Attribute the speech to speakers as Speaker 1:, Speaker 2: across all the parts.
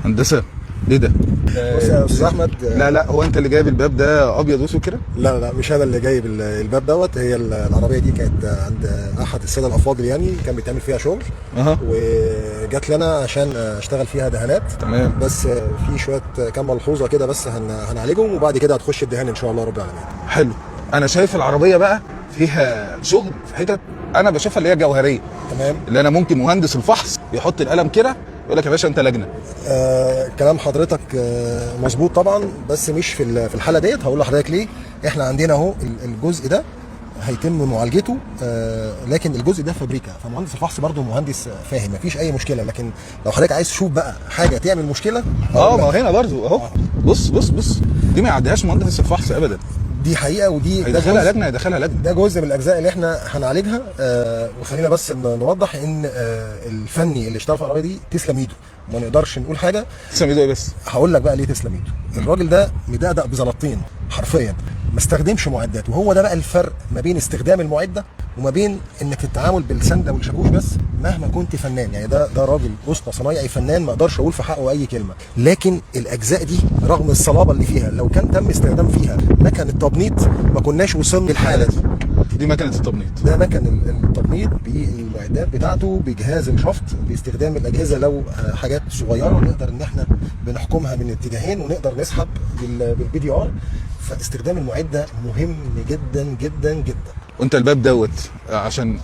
Speaker 1: هندسه ايه ده؟
Speaker 2: بص يا استاذ احمد.
Speaker 1: لا هو انت اللي جايب الباب ده ابيض واسود كده؟
Speaker 2: لا مش انا اللي جايب الباب دوت. هي العربيه دي كانت عند احد الساده الافاضل، يعني كان بيتعمل فيها شغل. وجات لنا عشان اشتغل فيها دهانات.
Speaker 1: تمام.
Speaker 2: بس في شويه كام ملحوظه كده بس هنعالجهم، وبعد كده هتخش الدهان ان شاء الله رب العالمين.
Speaker 1: حلو. انا شايف العربيه بقى فيها شغل في حتت انا بشوفها اللي هي جوهريه.
Speaker 2: تمام.
Speaker 1: اللي انا ممكن مهندس الفحص يحط القلم كده يقول لك يا باشا انت لجنه.
Speaker 2: كلام حضرتك مظبوط طبعا، بس مش في الحاله ديت. هقول لحضرتك ليه. احنا عندنا اهو الجزء ده هيتم معالجته، لكن الجزء ده فابريكا، فمهندس الفحص برضه مهندس فاهم، مفيش اي مشكله. لكن لو حضرتك عايز تشوف بقى حاجه تعمل مشكله،
Speaker 1: ما هو هنا برضه اهو. بص دي ما يعديهاش مهندس الفحص ابدا.
Speaker 2: دي حقيقه، ودي
Speaker 1: هيدخلها لجنه
Speaker 2: ده جزء من الاجزاء اللي احنا هنعالجها. وخلينا بس نوضح ان الفني اللي اشتغل في العربيه دي تسلم ايده، ما نقدرش نقول حاجه.
Speaker 1: تسلم ايده ايه بس؟
Speaker 2: هقول لك بقى ليه تسلم ايده. الراجل ده مدقدق بزلطتين حرفيا، ما استخدمش معدات. وهو ده بقى الفرق ما بين استخدام المعده وما بين انك التعامل بالسنده والشاكوش بس. مهما كنت فنان، يعني ده راجل وسط صنايعي فنان، ما اقدرش اقول في حقه اي كلمه. لكن الاجزاء دي رغم الصلابه اللي فيها، لو كان تم استخدام فيها مكن التبنيط ما كناش وصلنا للحاله دي.
Speaker 1: دي مكنه التبنيط.
Speaker 2: ده مكن التبنيط بالمعدات بتاعته، بجهاز الشفط، باستخدام الاجهزه. لو حاجات صغيره نقدر ان احنا بنحكمها من اتجاهين، ونقدر نسحب بالبي دي ار. فاستخدام المعده مهم جدا جدا جدا.
Speaker 1: وانت الباب دوت عشان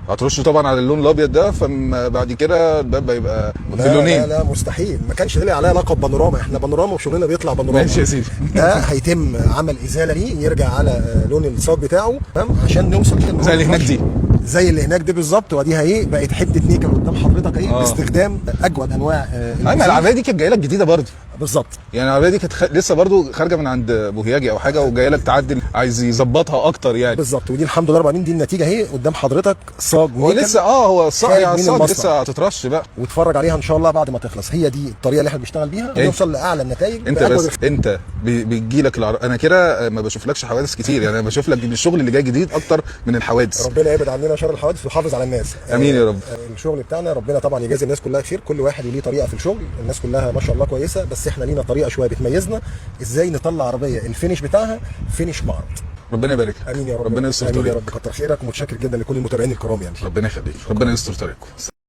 Speaker 1: هترشه طبعا على اللون الابيض ده، فبعد كده الباب هيبقى في لونين.
Speaker 2: لا مستحيل. ما كانش ليه عليها لقب بانوراما. احنا بانوراما وشغلنا بيطلع بانوراما.
Speaker 1: ماشي يا سيدي.
Speaker 2: ده هيتم عمل ازاله ليه، يرجع على لون الصاج بتاعه، تمام، عشان نوصل كده
Speaker 1: زي اللي هناك دي.
Speaker 2: زي اللي هناك دي بالظبط. ودي ايه بقت حته نيكل قدام حضرتك ايه. باستخدام اجود انواع
Speaker 1: ايوه. العربيه دي كانت جايه لك جديده برضه.
Speaker 2: بالظبط.
Speaker 1: يعني العربيه دي كانت لسه برضه خارجه من عند بوهياجي او حاجه، وجايه لك تعدل، عايز يظبطها اكتر يعني.
Speaker 2: بالظبط. ودي الحمد لله رب العالمين، دي النتيجه اهي قدام حضرتك. صاج
Speaker 1: هو لسه هو الصاج لسه هتترش بقى،
Speaker 2: واتفرج عليها ان شاء الله بعد ما تخلص. هي دي الطريقه اللي احنا بنشتغل بيها ونوصل لاعلى النتائج.
Speaker 1: انت بس انت بيجي لك انا كده ما بشوفلكش حوادث كتير، يعني انا بشوف لك الشغل اللي جاي جديد اكتر من الحوادث.
Speaker 2: ربنا يبعد عننا شر الحوادث ويحافظ على الناس.
Speaker 1: امين يا رب.
Speaker 2: الشغل بتاعنا ربنا طبعا يجازي الناس كلها خير. كل واحد وليه طريقه في الشغل. الناس كلها ما شاء الله كويسه، بس احنا لينا طريقه شويه بتميزنا ازاي نطلع عربيه الفينش بتاعها فينش معرض.
Speaker 1: ربنا يبارك.
Speaker 2: امين يا رب.
Speaker 1: ربنا يستر طريقك.
Speaker 2: امين يا رب. كتر خيرك، ومتشكر جدا لكل المتابعين الكرام يعني.
Speaker 1: ربنا يخليك. ربنا يستر طريقكم.